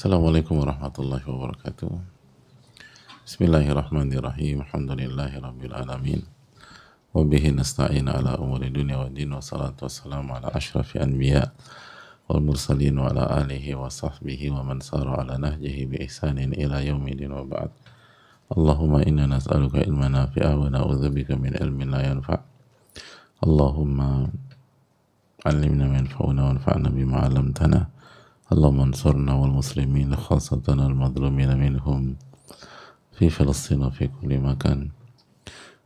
Assalamualaikum warahmatullahi wabarakatuh. Bismillahirrahmanirrahim. Alhamdulillahi rabbil alamin. Wa bihi nasta'in ala umuri dunya wa din, wa salatu wassalamu ala ashrafi anbiya wal mursalin wa ala alihi wa sahbihi wa man sara ala nahjihi bi ihsanin ila yaumidin, wa ba'd. Allahumma inna nas'aluka ilman nafi'a wa na'udzubika min ilmin la yanfa'. Allahumma allimna ma yanfa'una wanfa'na bima 'allamtana. Allahumma ansurna wal muslimin khasatan al madlumina minhum fi Filistin wa fi kulli makan.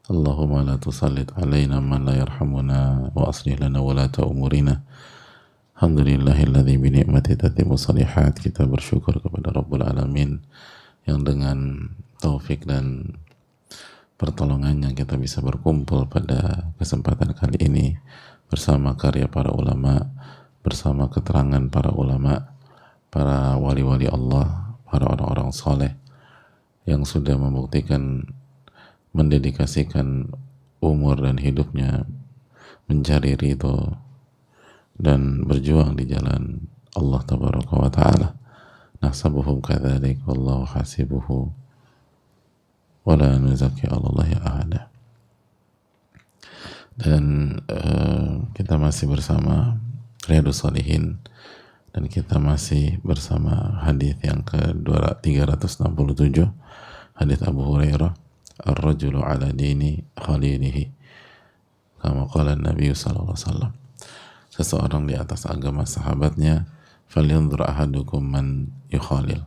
Allahumma la tusallit alaina man la yarhamuna wa aslih lana walata umurina. Alhamdulillahilladzi bi ni'mati tatimmu shalihat. Kita bersyukur kepada Rabbul Alamin yang dengan taufik dan pertolongannya kita bisa berkumpul pada kesempatan kali ini bersama karya para ulama, bersama keterangan para ulama, para wali-wali Allah, para orang-orang soleh yang sudah membuktikan, mendedikasikan umur dan hidupnya mencari ridho dan berjuang di jalan Allah tabaraka wa ta'ala. Nahsabuhum kadzalik wallahu hasibuhu wa la nuzakki 'alallahi ahada. Dan kita masih bersama Riyadhus Shalihin, dan kita masih bersama hadis yang ke-367, hadis Abu Hurairah, ar-rajulu ala dini khalilihi, kama qala Nabi sallallahu alaihi wasallam. Seseorang di atas agama sahabatnya, falyanzur ahadukum man yukhalil.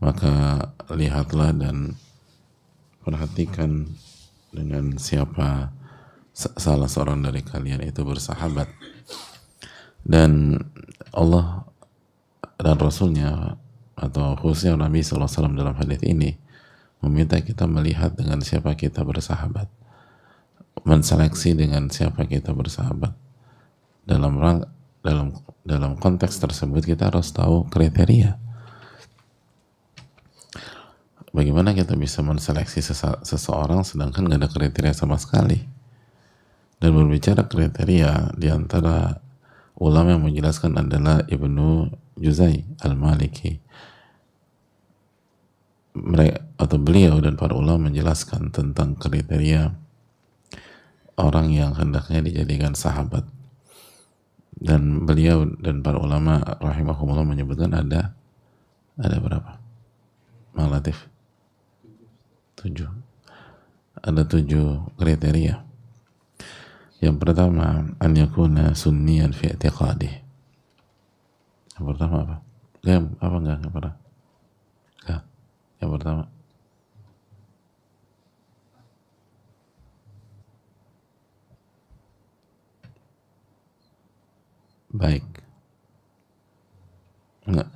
Maka lihatlah dan perhatikan dengan siapa salah seorang dari kalian itu bersahabat. Dan Allah dan Rasulnya, atau khususnya Nabi SAW dalam hadis ini, meminta kita melihat dengan siapa kita bersahabat, menseleksi dengan siapa kita bersahabat. Dalam konteks tersebut kita harus tahu kriteria. Bagaimana kita bisa menseleksi seseorang sedangkan nggak ada kriteria sama sekali? Dan berbicara kriteria, di antara ulama yang menjelaskan adalah Ibnu Juzai Al-Maliki. Beliau dan para ulama menjelaskan tentang kriteria orang yang hendaknya dijadikan sahabat. Dan beliau dan para ulama rahimahumullah menyebutkan ada berapa? Mang Latif? 7. Ada 7 kriteria. Yang pertama, an yakuna sunniyan fi i'tiqadih. Yang pertama apa? Enggak pernah. Enggak. Yang pertama. Baik. Enggak.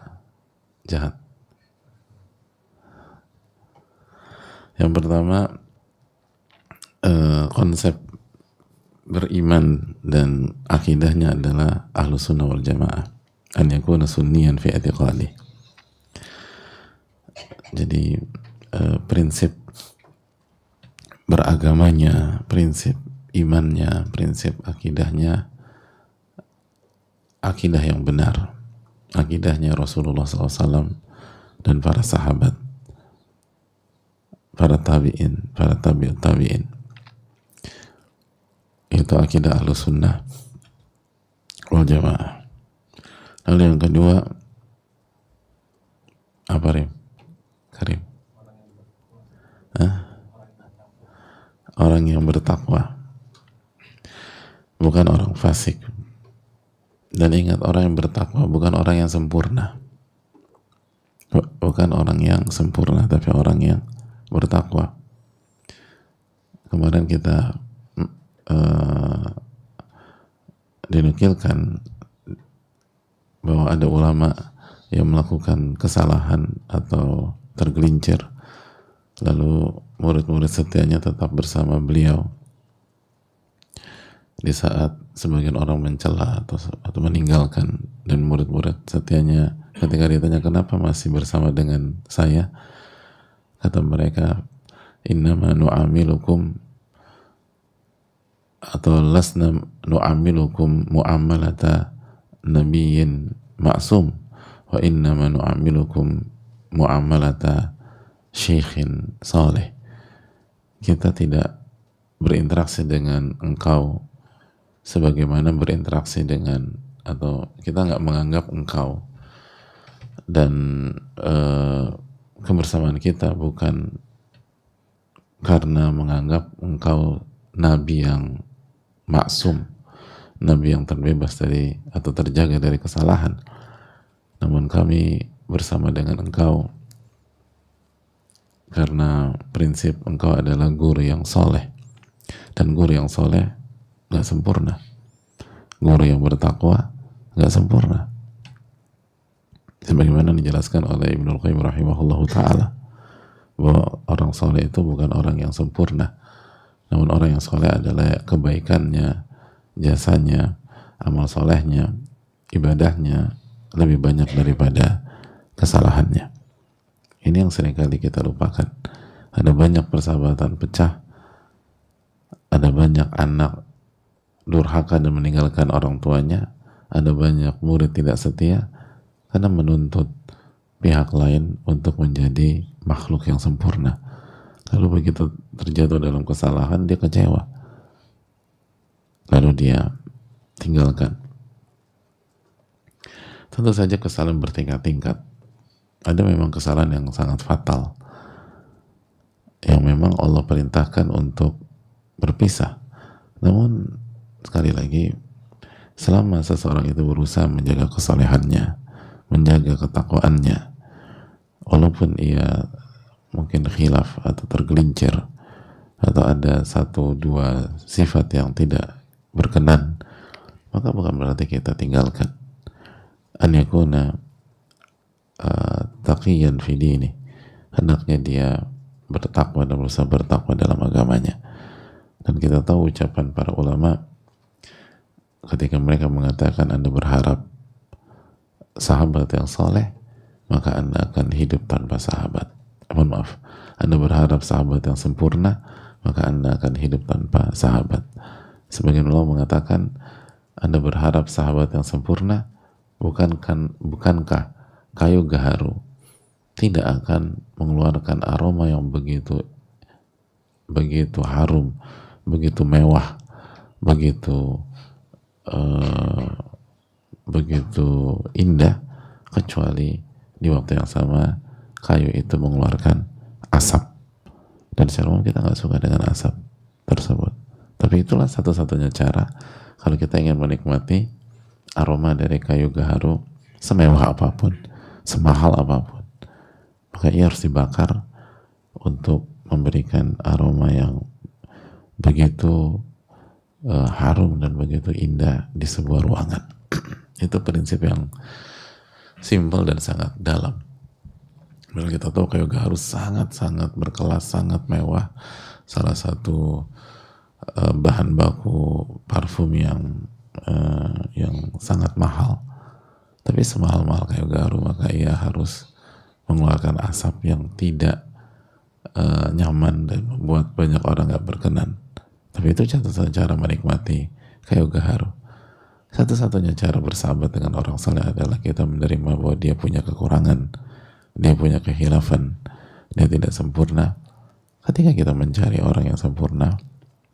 Jahat. Yang pertama, konsep beriman dan akidahnya adalah ahlus sunnah wal jamaah, an yakuna sunniyan fi i'tiqadih. Jadi prinsip beragamanya, prinsip imannya, prinsip akidahnya, akidah yang benar, akidahnya Rasulullah SAW dan para sahabat, para tabi'in, para tabi'ut tabi'in. Itu akidah ahlus sunnah wal jamaah. Lalu yang kedua apa, Karim? Orang yang bertakwa, bukan orang fasik. Dan ingat, orang yang bertakwa bukan orang yang sempurna, bukan orang yang sempurna, tapi orang yang bertakwa. Kemarin kita dinukilkan bahwa ada ulama yang melakukan kesalahan atau tergelincir, lalu murid-murid setianya tetap bersama beliau di saat sebagian orang mencela atau meninggalkan, dan murid-murid setianya ketika ditanya kenapa masih bersama dengan saya, kata mereka, innama nu'amilukum atau lasna nu'amilukum mu'amalata nabiyyin ma'sum wa innama nu'amilukum mu'amalata syekhin saleh. Kita tidak berinteraksi dengan engkau sebagaimana berinteraksi dengan, atau kita nggak menganggap engkau dan kebersamaan kita bukan karena menganggap engkau nabi yang maksum, nabi yang terbebas dari atau terjaga dari kesalahan, namun kami bersama dengan engkau karena prinsip engkau adalah guru yang soleh, dan guru yang soleh nggak sempurna, guru yang bertakwa nggak sempurna, sebagaimana dijelaskan oleh Ibnul Qayyim rahimahullahu ta'ala bahwa orang soleh itu bukan orang yang sempurna, namun orang yang soleh adalah kebaikannya, jasanya, amal solehnya, ibadahnya lebih banyak daripada kesalahannya. Ini yang seringkali kita lupakan. Ada banyak persahabatan pecah, ada banyak anak durhaka dan meninggalkan orang tuanya, ada banyak murid tidak setia karena menuntut pihak lain untuk menjadi makhluk yang sempurna. Lalu begitu terjatuh dalam kesalahan, dia kecewa, lalu dia tinggalkan. Tentu saja kesalahan bertingkat-tingkat. Ada memang kesalahan yang sangat fatal yang memang Allah perintahkan untuk berpisah. Namun sekali lagi, selama seseorang itu berusaha menjaga kesalehannya, menjaga ketakwaannya, walaupun ia mungkin khilaf atau tergelincir atau ada satu dua sifat yang tidak berkenan, maka bukan berarti kita tinggalkan. An yakuna taqiyan fi dini, hendaknya dia bertakwa dan berusaha bertakwa dalam agamanya. Dan kita tahu ucapan para ulama ketika mereka mengatakan Anda berharap sahabat yang soleh, maka Anda akan hidup tanpa sahabat. Maaf, Anda berharap sahabat yang sempurna, maka Anda akan hidup tanpa sahabat. Sebagian ulama mengatakan Anda berharap sahabat yang sempurna, bukankah kayu gaharu tidak akan mengeluarkan aroma yang begitu harum, begitu mewah, begitu indah, kecuali di waktu yang sama kayu itu mengeluarkan asap, dan secara umum kita nggak suka dengan asap tersebut. Tapi itulah satu-satunya cara kalau kita ingin menikmati aroma dari kayu gaharu, semewah apapun, semahal apapun, maka ia harus dibakar untuk memberikan aroma yang begitu harum dan begitu indah di sebuah ruangan. Itu prinsip yang simpel dan sangat dalam. Padahal kita tahu kayu gaharu sangat-sangat berkelas, sangat mewah, salah satu bahan baku parfum yang sangat mahal. Tapi semahal-mahal kayu gaharu, maka ia harus mengeluarkan asap yang tidak nyaman dan membuat banyak orang gak berkenan. Tapi itu satu-satunya cara menikmati kayu gaharu. Satu-satunya cara bersahabat dengan orang saleh adalah kita menerima bahwa dia punya kekurangan, dia punya kehilafan, dia tidak sempurna. Ketika kita mencari orang yang sempurna,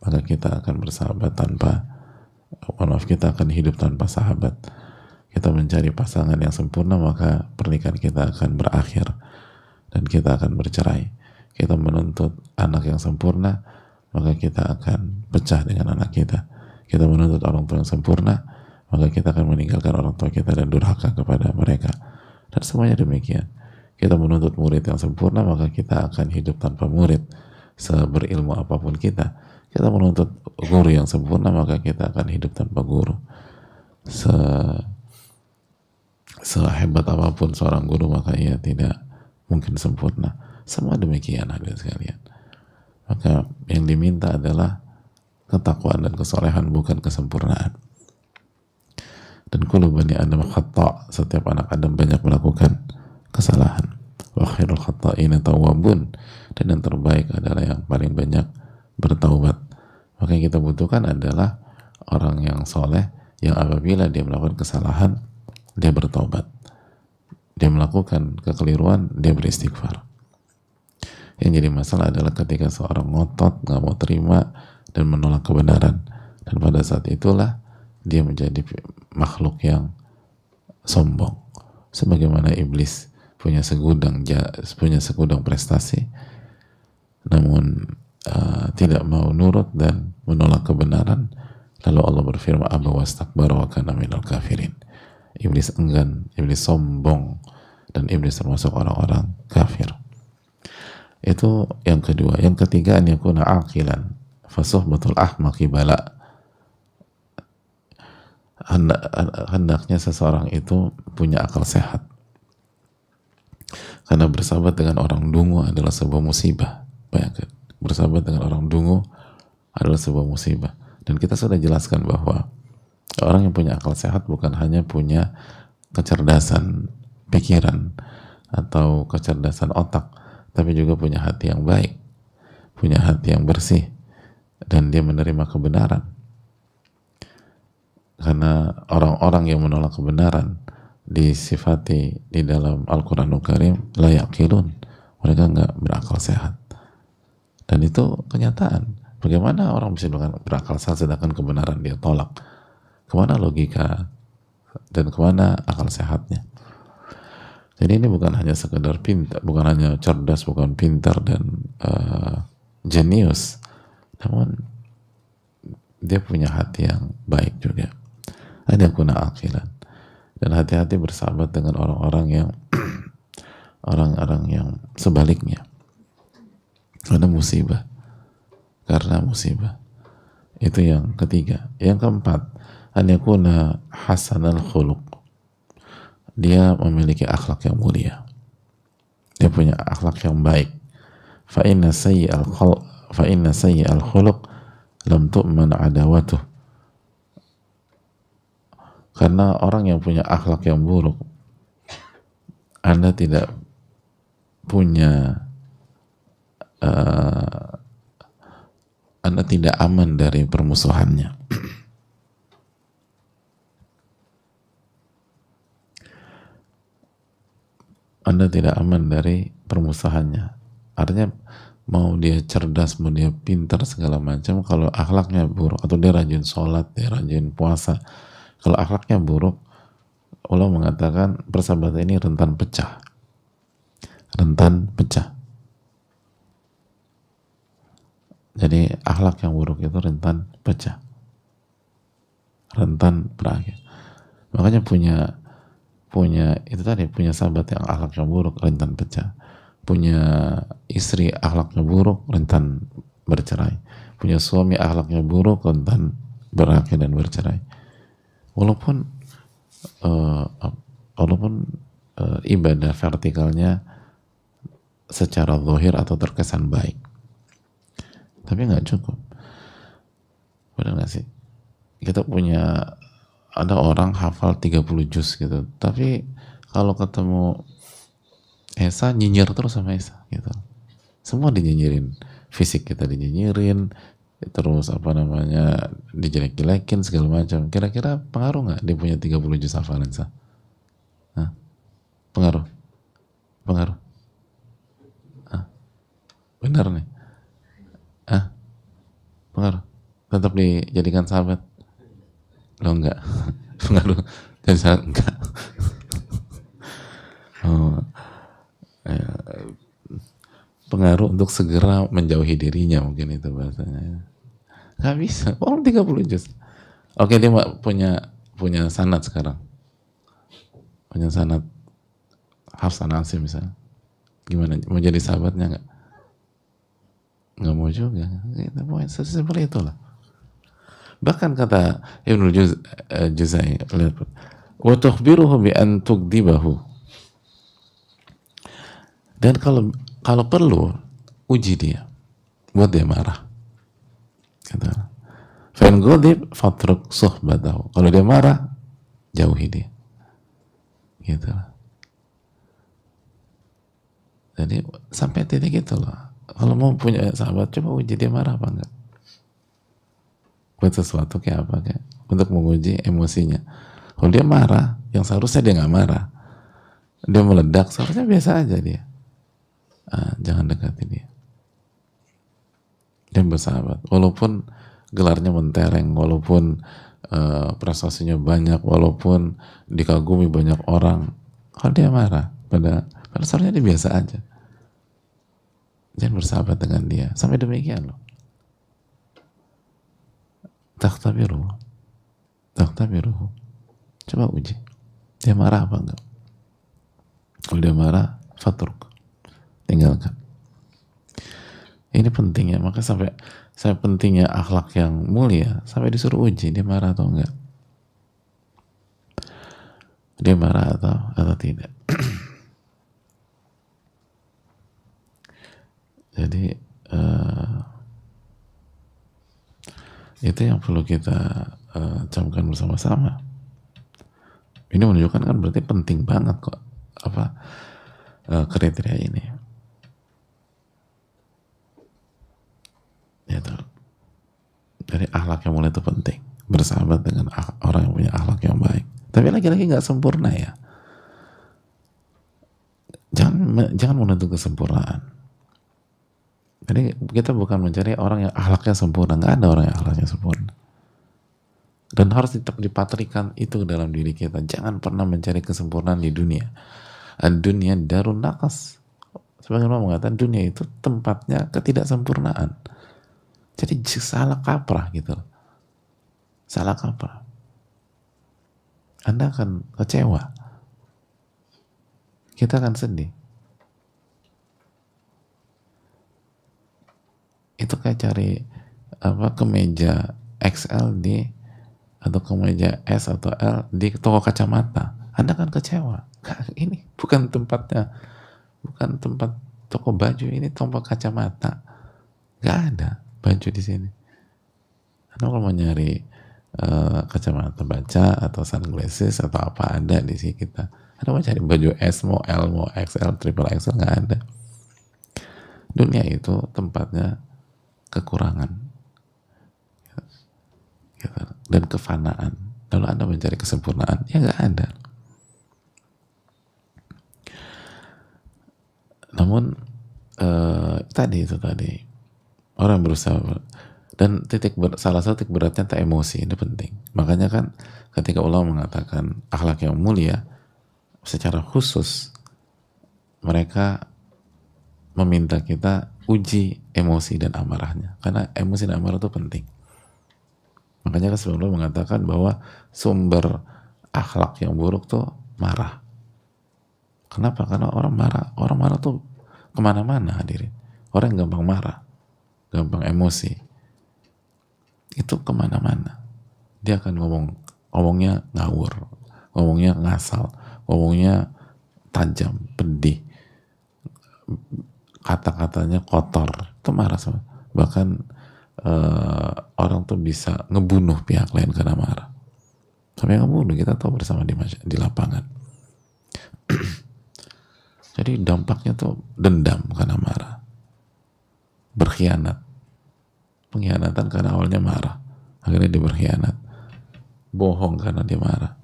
maka kita akan bersahabat kita akan hidup tanpa sahabat. Kita mencari pasangan yang sempurna, maka pernikahan kita akan berakhir dan kita akan bercerai. Kita menuntut anak yang sempurna, maka kita akan pecah dengan anak kita. Kita menuntut orang tua yang sempurna, maka kita akan meninggalkan orang tua kita dan durhaka kepada mereka. Dan semuanya demikian. Kita menuntut murid yang sempurna, maka kita akan hidup tanpa murid seberilmu apapun kita. Kita menuntut guru yang sempurna, maka kita akan hidup tanpa guru. Sehebat apapun seorang guru, maka ia tidak mungkin sempurna. Semua demikian, hadirin sekalian. Maka yang diminta adalah ketakwaan dan kesolehan, bukan kesempurnaan. Dan kullu bani Adam khata', setiap anak Adam banyak melakukan kesalahan. Wa khairul khata'ina tawwabun, dan yang terbaik adalah yang paling banyak bertaubat. Maka yang kita butuhkan adalah orang yang soleh, yang apabila dia melakukan kesalahan, dia bertaubat, dia melakukan kekeliruan, dia beristighfar. Yang jadi masalah adalah ketika seorang ngotot, nggak mau terima dan menolak kebenaran, dan pada saat itulah dia menjadi makhluk yang sombong. Sebagaimana iblis punya segudang prestasi, namun tidak mau nurut dan menolak kebenaran. Lalu Allah berfirman, aba wastakbara wa kana minal kafirin. Iblis enggan, iblis sombong, dan iblis termasuk orang-orang kafir. Itu yang kedua. Yang ketiga, an yakuna aqilan fasuhbatul ahmaqi bala. Hendaknya seseorang itu punya akal sehat, karena bersahabat dengan orang dungu adalah sebuah musibah. Bayangkan, bersahabat dengan orang dungu adalah sebuah musibah. Dan kita sudah jelaskan bahwa orang yang punya akal sehat bukan hanya punya kecerdasan pikiran atau kecerdasan otak, tapi juga punya hati yang baik, punya hati yang bersih, dan dia menerima kebenaran. Karena orang-orang yang menolak kebenaran disifati di dalam Al-Quranul Karim la yaqilun, mereka nggak berakal sehat. Dan itu kenyataan. Bagaimana orang bisa berakal sehat sedangkan kebenaran dia tolak? Kemana logika dan kemana akal sehatnya? Jadi ini bukan hanya sekedar pintar, bukan hanya cerdas, bukan pintar dan jenius, namun dia punya hati yang baik juga. Ada guna akilan. Dan hati-hati bersahabat dengan orang-orang yang orang-orang yang sebaliknya. Karena musibah. Itu yang ketiga. Yang keempat, an yakuna hasanal khuluq. Dia memiliki akhlak yang mulia. Dia punya akhlak yang baik. Fa inna sayyi'al khuluq lam tu'man adawatuh. Karena orang yang punya akhlak yang buruk, Anda tidak punya Anda tidak aman dari permusuhannya. Anda tidak aman dari permusuhannya. Artinya mau dia cerdas, mau dia pintar segala macam, kalau akhlaknya buruk, atau dia rajin sholat, dia rajin puasa, kalau akhlaknya buruk, Allah mengatakan persahabatan ini rentan pecah. Jadi akhlak yang buruk itu rentan pecah, rentan berakhir. Makanya punya itu tadi, punya sahabat yang akhlak yang buruk rentan pecah, punya istri akhlaknya buruk rentan bercerai, punya suami akhlaknya buruk rentan berakhir dan bercerai. Walaupun ibadah vertikalnya secara zahir atau terkesan baik, tapi nggak cukup. Benar nggak sih? Kita ada orang hafal 30 juz gitu, tapi kalau ketemu Esa nyinyir terus sama Esa gitu. Semua dinyinyirin, fisik kita dinyinyirin, terus dijelek-jelekin segala macam. Kira-kira pengaruh nggak dia punya 30 juz hafalan Sa? Hah? Pengaruh? Hah? Benar nih? Hah? Pengaruh? Tetap dijadikan sahabat? Lo enggak? Pengaruh jadi sahabat? Enggak. Pengaruh untuk segera menjauhi dirinya, mungkin itu bahasanya. Nggak bisa, 30 juz. Oke, dia punya sanad sekarang, punya sanad Hafsan Asim misalnya, gimana, mau jadi sahabatnya nggak mau juga gitu. Seperti itulah. Bahkan kata Ibnu Juzai, lihat, wa tukhbiruhu bi an tukdibahu, dan kalau perlu uji dia, buat dia marah. Kata, fa in ghadib fatruk suhbatahu. Kalau dia marah, jauhi dia. Gitu. Jadi sampai titik itu loh. Kalau mau punya sahabat, coba uji dia marah apa enggak. Buat sesuatu kayak apa, untuk menguji emosinya. Kalau dia marah, yang seharusnya dia nggak marah, dia meledak, seharusnya biasa aja dia. Jangan dekati dia. Dia bersahabat, walaupun gelarnya mentereng, walaupun prestasinya banyak, walaupun dikagumi banyak orang. Kalau dia marah, pada seharusnya dia biasa aja. Jangan bersahabat dengan dia. Sampai demikian loh. Takhtabiruhu. Coba uji. Dia marah apa enggak? Kalau dia marah, fatruk. Tinggalkan. Ini pentingnya, maka sampai pentingnya akhlak yang mulia, sampai disuruh uji, dia marah atau enggak. Dia marah atau tidak. Jadi itu yang perlu kita camkan bersama-sama. Ini menunjukkan kan berarti penting banget kok kriteria ini. Ya, dari akhlak yang mulia itu penting, bersahabat dengan orang yang punya akhlak yang baik. Tapi lagi-lagi nggak sempurna ya. Jangan menuntut kesempurnaan. Jadi kita bukan mencari orang yang akhlaknya sempurna, nggak ada orang yang akhlaknya sempurna. Dan harus tetap dipatrikan itu dalam diri kita. Jangan pernah mencari kesempurnaan di dunia. Dunia darun naqas. Sebagian orang mengatakan dunia itu tempatnya ketidaksempurnaan. Jadi salah kaprah gitu loh. Salah kaprah. Anda akan kecewa. Kita akan sedih. Itu kayak cari kemeja XL atau kemeja S atau L di toko kacamata. Anda akan kecewa. Ini bukan tempatnya, bukan tempat toko baju, ini toko kacamata. Gak ada baju di sini. Anda kalau mau nyari kacamata baca atau sunglasses atau apa, ada di sini kita. Anda mau cari baju S, mau L, mau XL, triple XL, nggak ada. Dunia itu tempatnya kekurangan gitu, dan kefanaan. Lalu Anda mencari kesempurnaan, ya nggak ada. Namun tadi orang berusaha, dan salah satu titik beratnya tak emosi, ini penting. Makanya kan ketika ulama mengatakan akhlak yang mulia, secara khusus mereka meminta kita uji emosi dan amarahnya, karena emosi dan amarah itu penting. Makanya kan sebelumnya mengatakan bahwa sumber akhlak yang buruk tuh marah. Kenapa? Karena orang marah tuh kemana-mana, hadirin. Orang yang gampang marah, gampang emosi, itu kemana-mana. Dia akan ngomongnya ngawur, ngomongnya ngasal, ngomongnya tajam, pedih, kata-katanya kotor, itu marah semua. Bahkan orang tuh bisa ngebunuh pihak lain karena marah. Sampai ngebunuh, kita tahu bersama di lapangan. Jadi dampaknya tuh dendam karena marah, berkhianat, pengkhianatan karena awalnya marah, akhirnya dia berkhianat, bohong karena dia marah.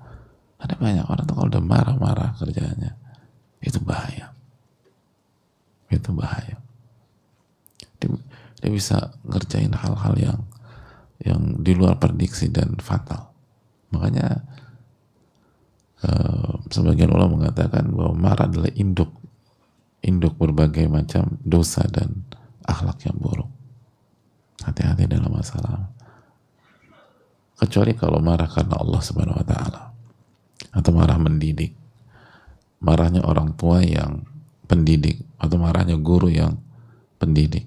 Ada banyak orang tuh kalau udah marah-marah kerjanya, itu bahaya. Itu bahaya. Dia bisa ngerjain hal-hal yang di luar prediksi dan fatal. Makanya sebagian ulama mengatakan bahwa marah adalah induk berbagai macam dosa dan akhlak yang buruk. Hati-hati dalam masalah. Kecuali kalau marah karena Allah Subhanahu wa Ta'ala, atau marah mendidik, marahnya orang tua yang pendidik, atau marahnya guru yang pendidik.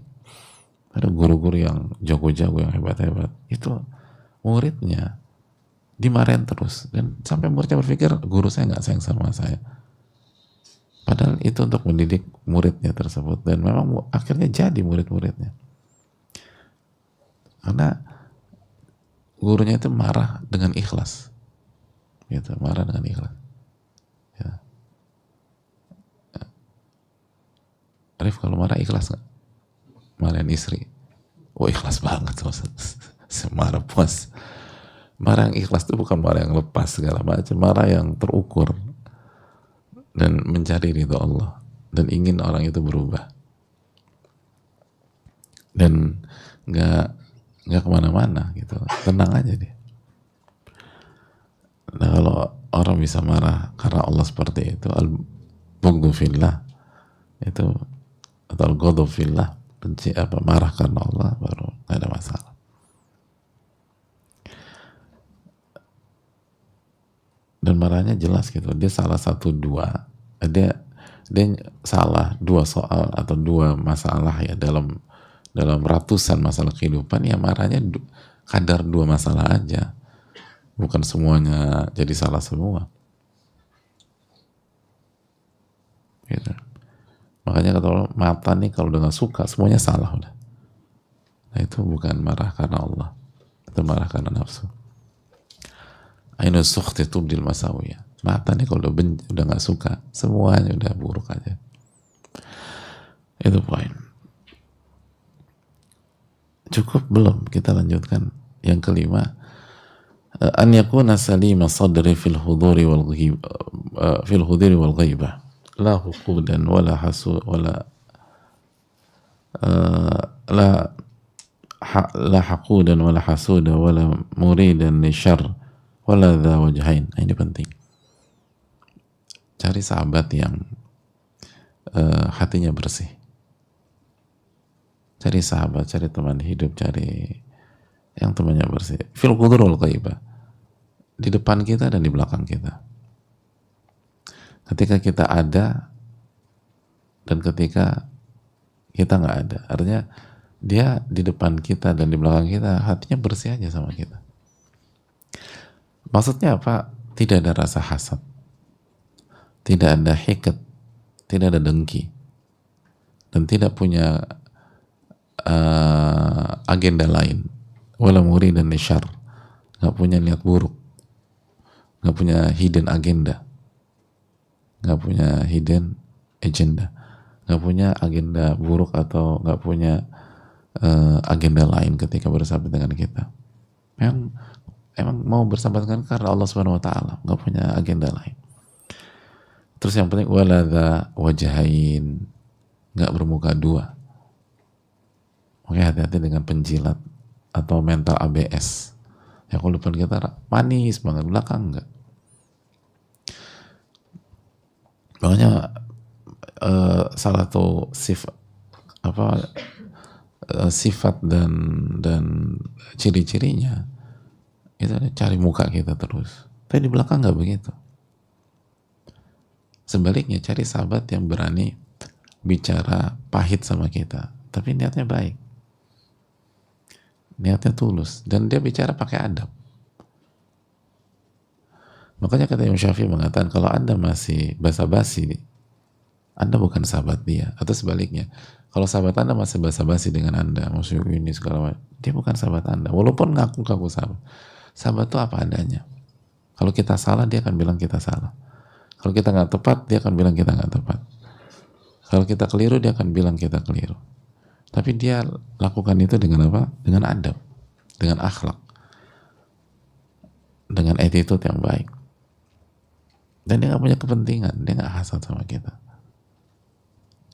Ada guru-guru yang jago-jago, yang hebat-hebat, itu muridnya dimarahin terus, dan sampai muridnya berpikir guru saya nggak sayang sama saya. Padahal itu untuk mendidik muridnya tersebut, dan memang akhirnya jadi murid-muridnya. Karena gurunya itu marah dengan ikhlas, gitu, marah dengan ikhlas. Ya. Arif kalau marah ikhlas nggak? Marahin istri, ikhlas banget, marah puas. Marah yang ikhlas itu bukan marah yang lepas segala macam, marah yang terukur. dan mencari ridho Allah dan ingin orang itu berubah dan nggak kemana-mana gitu, tenang aja dia. Nah, kalau orang bisa marah karena Allah seperti itu, al-bughdu fillah itu, atau al-ghadab fillah, benci marah karena Allah, baru nggak ada masalah. Dan marahnya jelas gitu, dia salah satu dua, dia salah dua soal atau dua masalah ya, dalam ratusan masalah kehidupan, ya marahnya kadar dua masalah aja, bukan semuanya jadi salah semua gitu. Makanya kata Allah, mata nih kalau udah gak suka semuanya salah udah. Nah itu bukan marah karena Allah, itu marah karena nafsu. Ainu sukhti tubdil masawiyah. Mata nih kalau udah gak suka semuanya udah buruk aja. Itu poin. Cukup belum? Kita lanjutkan yang kelima. An yakuna salima sadri fil huduri wal ghaibah la huqudan wala hasu wala la haqudan wala hasuda wala muridan li syarr wala dha wajhain. Ini penting. Cari sahabat yang hatinya bersih. Cari sahabat, cari teman hidup, cari yang temannya bersih. Fil qudur wal ghaibah, di depan kita dan di belakang kita. Ketika kita ada dan ketika kita nggak ada. Artinya dia di depan kita dan di belakang kita, hatinya bersih aja sama kita. Maksudnya apa? Tidak ada rasa hasad, tidak ada hiqd, tidak ada dengki, dan tidak punya agenda lain. Wala muridan lisyarr, nggak punya niat buruk, nggak punya hidden agenda, nggak punya hidden agenda, nggak punya agenda buruk atau nggak punya agenda lain ketika bersahabat dengan kita. Emang mau bersahabat dengan karena Allah Subhanahu Wa Taala, nggak punya agenda lain. Terus yang penting waladha wajahain, nggak bermuka dua. Oke, hati-hati dengan penjilat atau mental ABS. Ya kalau depan kita manis banget, belakang enggak. Makanya salah satu sifat dan ciri-cirinya itu cari muka kita terus. Tapi di belakang nggak begitu. Sebaliknya, cari sahabat yang berani bicara pahit sama kita, tapi niatnya baik, niatnya tulus, dan dia bicara pakai adab. Makanya kata Imam Syafi'i mengatakan, kalau Anda masih basa-basi, Anda bukan sahabat dia. Atau sebaliknya, kalau sahabat Anda masih basa-basi dengan Anda, maksudnya ini segala macam, dia bukan sahabat Anda, walaupun ngaku-ngaku sahabat. Sahabat itu apa adanya. Kalau kita salah, dia akan bilang kita salah. Kalau kita nggak tepat, dia akan bilang kita nggak tepat. Kalau kita keliru, dia akan bilang kita keliru. Tapi dia lakukan itu dengan apa? Dengan adab, dengan akhlak, dengan attitude yang baik. Dan dia nggak punya kepentingan, dia nggak hasad sama kita,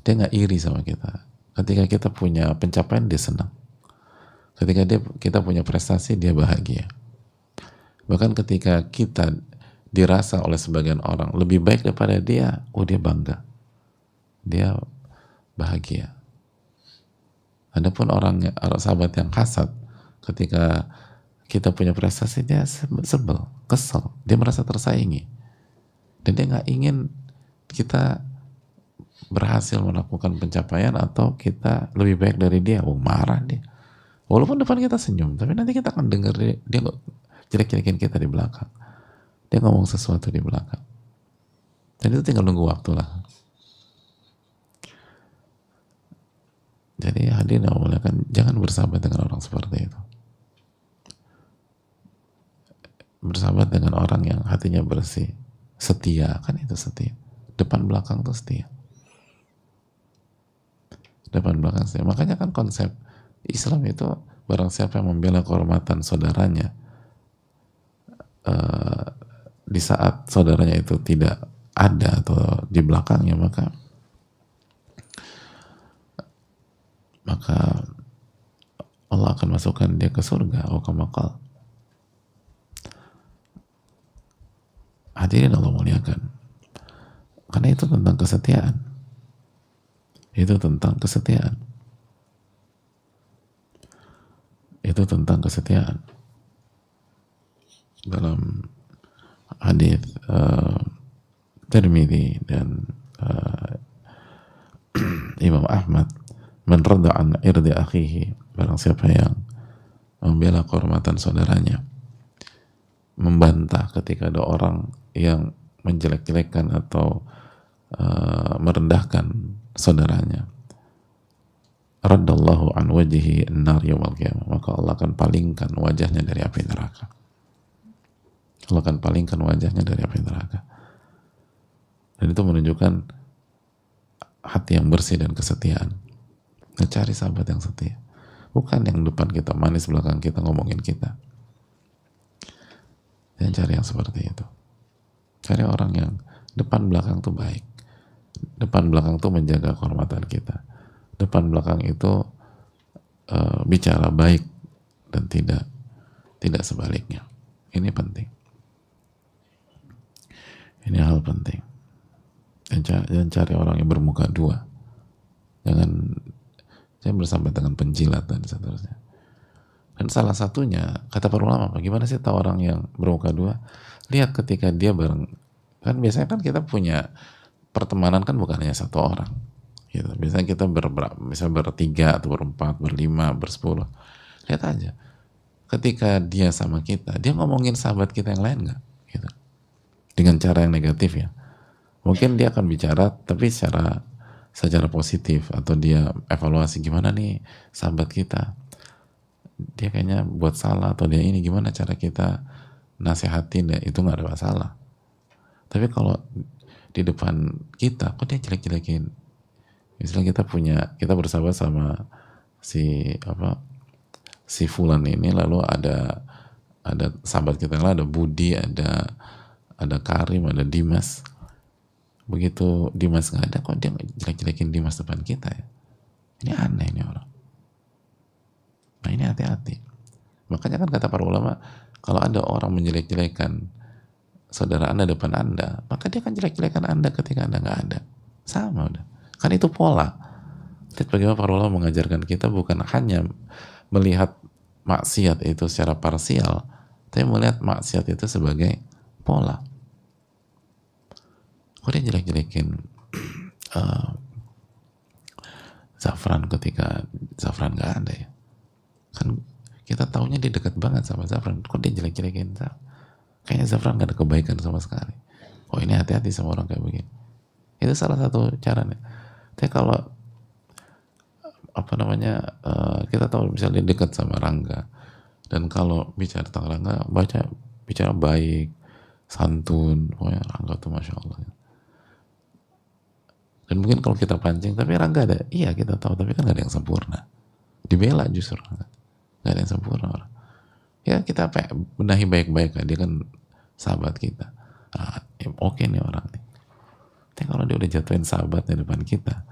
dia nggak iri sama kita. Ketika kita punya pencapaian, dia senang. Ketika kita punya prestasi, dia bahagia. Bahkan ketika kita dirasa oleh sebagian orang lebih baik daripada dia, dia bangga, dia bahagia. Adapun sahabat yang hasad, ketika kita punya prestasi, dia sebel, kesel, dia merasa tersaingi, dan dia nggak ingin kita berhasil melakukan pencapaian atau kita lebih baik dari dia. Marah dia, walaupun depan kita senyum, tapi nanti kita akan dengar dia jelek-jelekin kita di belakang, dia ngomong sesuatu di belakang, dan itu tinggal nunggu waktu lah. Jadi hadirin yang memuliakan, jangan bersahabat dengan orang seperti itu. Bersahabat dengan orang yang hatinya bersih, setia, kan itu setia. Depan belakang tuh setia. Depan belakang setia. Makanya kan konsep Islam itu, barang siapa yang membela kehormatan saudaranya di saat saudaranya itu tidak ada atau di belakangnya, maka Allah akan masukkan dia ke surga. Oh, kamakal. Hadirin Allah muliakan. Karena itu tentang kesetiaan. Itu tentang kesetiaan. Itu tentang kesetiaan. Dalam hadis Tirmidzi dan Imam Ahmad, man radda an irdi akhihi, barang siapa yang membela kehormatan saudaranya, membantah ketika ada orang yang menjelek-jelekan atau merendahkan saudaranya, raddallahu an wajhi an-nar yaumil qiyamah, maka Allah akan palingkan wajahnya dari api neraka. Allah akan palingkan wajahnya dari api neraka. Dan itu menunjukkan hati yang bersih dan kesetiaan. Nah, cari sahabat yang setia, bukan yang depan kita manis, belakang kita ngomongin kita. Dan cari yang seperti itu. Cari orang yang depan belakang tuh baik, depan belakang tuh menjaga kehormatan kita, depan belakang itu bicara baik dan tidak sebaliknya. Ini penting. Ini hal penting. Dan cari orang yang bermuka dua. Jangan bersama dengan penjilat dan seterusnya. Dan salah satunya, kata para ulama, bagaimana sih tahu orang yang bermuka dua? Lihat ketika dia bareng. Kan biasanya kan kita punya pertemanan kan bukan hanya satu orang. Gitu. Biasanya kita misalnya bertiga atau berempat, berlima, bersepuluh. Lihat aja. Ketika dia sama kita, dia ngomongin sahabat kita yang lain nggak? Gitu. Dengan cara yang negatif ya. Mungkin dia akan bicara tapi secara positif, atau dia evaluasi gimana nih sahabat kita, dia kayaknya buat salah, atau dia ini gimana cara kita nasihatin ya, itu nggak ada masalah. Tapi kalau di depan kita kok dia jelek-jelekin, misalnya kita bersahabat sama si Fulan ini, lalu ada sahabat kita yang lain, ada Budi, ada Karim, ada Dimas. Begitu Dimas nggak ada, kok dia jelek-jelekin Dimas depan kita ya? Ini aneh ini orang. Nah, ini hati-hati. Makanya kan kata para ulama, kalau ada orang menjelek-jelekan saudara Anda depan Anda, maka dia akan jelek-jelekan Anda ketika Anda nggak ada. Sama udah. Kan itu pola. Lihat bagaimana para ulama mengajarkan kita bukan hanya melihat maksiat itu secara parsial, tapi melihat maksiat itu sebagai pola. Kok dia jelek-jelekin Zafran ketika Zafran nggak ada ya? Kan kita taunya dia dekat banget sama Zafran. Kok dia jelek-jelekin Zafran? Kayaknya Zafran nggak ada kebaikan sama sekali. Oh, ini hati-hati sama orang kayak begini. Itu salah satu caranya. Tapi kalau kita tahu misalnya dia dekat sama Rangga, dan kalau bicara tentang Rangga bicara baik, santun, pokoknya Rangga tuh Masya Allah. Dan mungkin kalau kita pancing, tapi Rangga ada, iya kita tahu, tapi kan gak ada yang sempurna. Dibela justru Rangga, gak ada yang sempurna orang. Ya kita benahi baik-baik lah, dia kan sahabat kita. Ya, oke nih orang nih. Tapi kalau dia udah jatuhin sahabatnya depan kita,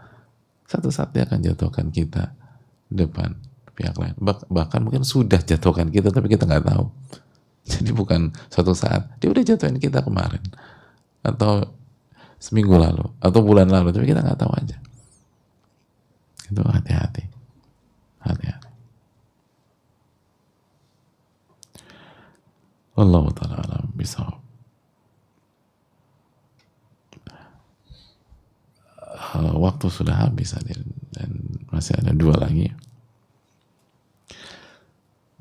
satu saat dia akan jatuhkan kita depan pihak lain. Bahkan mungkin sudah jatuhkan kita, tapi kita nggak tahu. Jadi bukan suatu saat, dia udah jatuhin kita kemarin, atau seminggu lalu, atau bulan lalu, tapi kita nggak tahu aja. Itu hati-hati. Hati-hati. Wallahu ta'ala alam bisawab. Waktu sudah habis dan masih ada 2 lagi.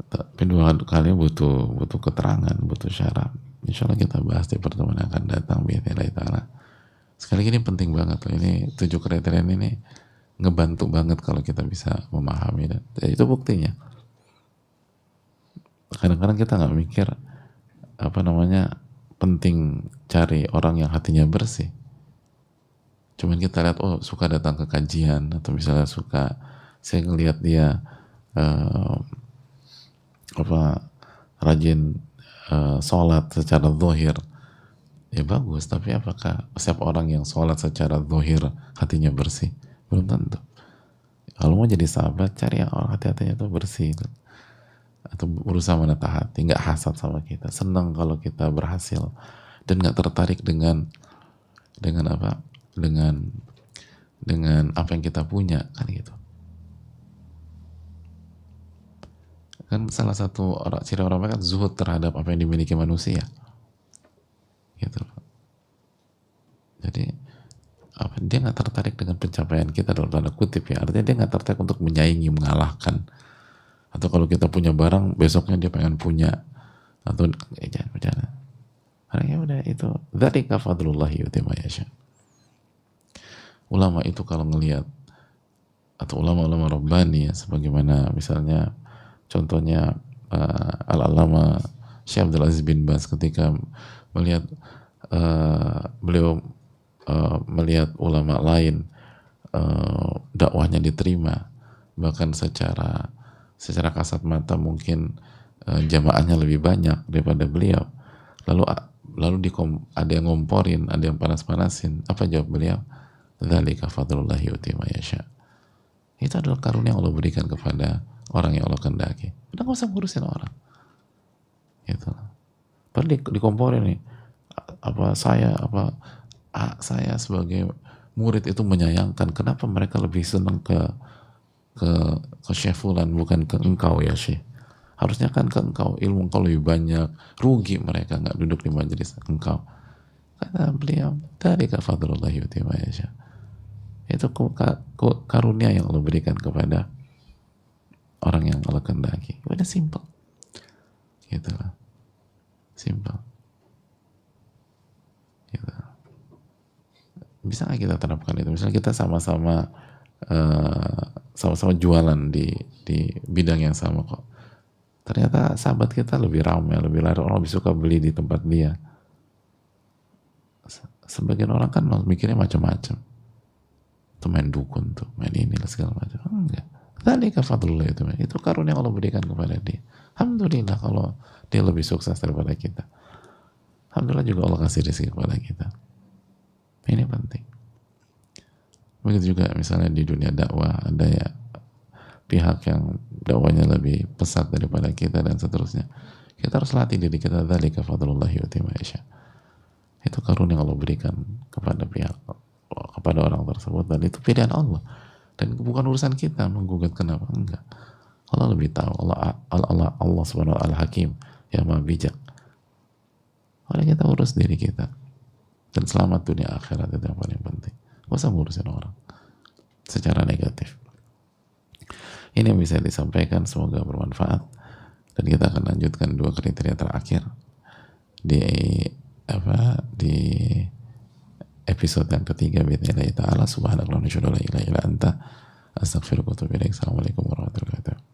Tapi 2 kali butuh keterangan, butuh syarat. Insya Allah kita bahas di pertemuan yang akan datang bi'idznillah ta'ala. Sekali lagi ini penting banget loh. Ini 7 kriteria ini ngebantu banget kalau kita bisa memahami, dan itu buktinya. Kadang-kadang kita nggak mikir penting cari orang yang hatinya bersih. Cuman kita lihat, oh suka datang ke kajian, atau misalnya saya ngelihat dia rajin sholat secara zahir, Ya bagus, tapi apakah setiap orang yang sholat secara zahir hatinya bersih? Belum tentu. Kalau mau jadi sahabat, cari yang orang hati-hatinya tuh bersih, atau berusaha menata hati, nggak hasad sama kita, senang kalau kita berhasil, dan nggak tertarik dengan apa, dengan apa yang kita punya, kan gitu. Kan salah satu ciri orang baik kan zuhud terhadap apa yang dimiliki manusia, gitu. Jadi apa, dia nggak tertarik dengan pencapaian kita dalam tanda kutip ya, artinya dia nggak tertarik untuk menyaingi, mengalahkan, atau kalau kita punya barang besoknya dia pengen punya, atau jangan bercanda. Karena ya udah, itu dzalika fadlullahi yu'ti man yasha. Ulama itu kalau ngelihat, atau ulama-ulama Rabbani ya, sebagaimana misalnya contohnya Al-Alama Syekh Abdul Aziz bin Baz ketika melihat beliau melihat ulama lain dakwahnya diterima, bahkan secara kasat mata mungkin jamaahnya lebih banyak daripada beliau, lalu ada yang ngomporin, ada yang panas-panasin, apa jawab beliau? Dzalika fadlullahi yu'ti man yasha. Itu adalah karunia yang Allah berikan kepada orang yang Allah kehendaki. Udah gak usah ngurusin orang. Gitu. Padahal dikomporin nih, saya sebagai murid itu menyayangkan kenapa mereka lebih senang ke Syekh Fulan bukan ke engkau ya Syekh. Harusnya kan ke engkau, ilmu engkau lebih banyak, rugi mereka nggak duduk di majelis engkau. Kata beliau, dzalika fadlullahi yu'ti man yasha. Itu karunia yang Allah berikan kepada orang yang Allah kehendaki. Udah simple. Gitu lah. Simple. Gitu. Bisa nggak kita terapkan itu? Misalnya kita sama-sama jualan di bidang yang sama kok. Ternyata sahabat kita lebih ramai, lebih lari, orang lebih suka beli di tempat dia. Sebagian orang kan mikirnya macam-macam. Tuh main dukun tuh, main ini lah segala macam. Enggak. Dzalika fadlullah itu karunia Allah berikan kepada dia. Alhamdulillah kalau dia lebih sukses daripada kita. Alhamdulillah juga Allah kasih rezeki kepada kita. Ini penting. Begitu juga misalnya di dunia dakwah, ada ya pihak yang dakwahnya lebih pesat daripada kita dan seterusnya. Kita harus latih diri kita, dzalika fadlullah yu'ti man yasha. Itu karunia yang Allah berikan kepada orang tersebut, dan itu pilihan Allah. Dan bukan urusan kita menggugat kenapa, enggak. Allah lebih tahu. Allah subhanahu wa ta'ala Hakim, yang maha bijak. Oleh kita urus diri kita dan selamat dunia akhirat, itu yang paling penting. Gak usah ngurusin orang secara negatif. Ini yang bisa disampaikan, semoga bermanfaat, dan kita akan lanjutkan 2 kriteria terakhir di episode yang ketiga biidznillah ta'ala. Subhanallahi wa bihamdihi, la ilaha illa anta, astaghfiruka wa atubu ilaik. Assalamualaikum warahmatullahi wabarakatuh.